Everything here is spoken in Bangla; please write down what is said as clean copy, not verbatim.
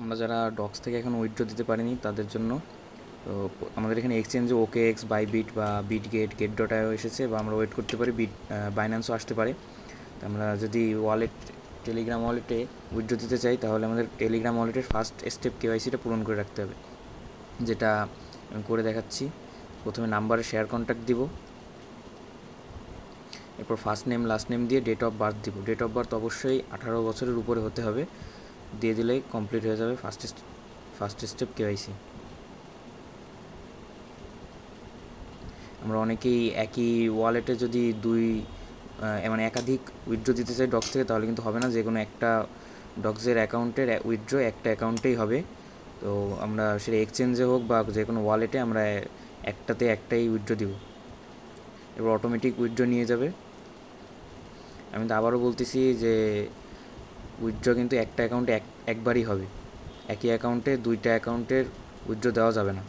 আমরা যারা ডক্স থেকে এখন উইথড্র দিতে পারিনি তাদের জন্য তো আমাদের এখানে এক্সচেঞ্জে OKX, বাইবিট বা বিটগেট, গেট.io এসেছে, বা আমরা ওয়েট করতে পারি বাইন্যান্সও আসতে পারে। তো আমরা যদি টেলিগ্রাম ওয়ালেটে উইথড্র দিতে চাই তাহলে আমাদের টেলিগ্রাম ওয়ালেটের ফার্স্ট স্টেপ KYCটা পূরণ করে রাখতে হবে, যেটা আমি করে দেখাচ্ছি। প্রথমে নাম্বারে শেয়ার কন্ট্যাক্ট দিব, এরপর ফার্স্ট নেম লাস্ট নেম দিয়ে ডেট অফ বার্থ দিব। ডেট অফ বার্থ অবশ্যই 18 বছরের উপরে হতে হবে, দিয়ে দিলেই কমপ্লিট হয়ে যাবে ফার্স্ট স্টেপ KYC। আমরা অনেকেই একই ওয়ালেটে যদি মানে একাধিক উইথড্র দিতে চাই ডক্স থেকে, তাহলে কিন্তু হবে না। যে কোনো একটা ডক্সের অ্যাকাউন্টের উইথড্র একটা অ্যাকাউন্টেই হবে। তো আমরা সেটা এক্সচেঞ্জে হোক বা যে কোনো ওয়ালেটে আমরা একটাই উইথড্র দিব, এবার অটোমেটিক উইথড্র নিয়ে যাবে। আমি তো আবারও বলতেছি যে উইথড্র কিন্তু একটা অ্যাকাউন্টে একবারই হবে, একই অ্যাকাউন্টে দুইটা অ্যাকাউন্টের উইথড্র দেওয়া যাবে না।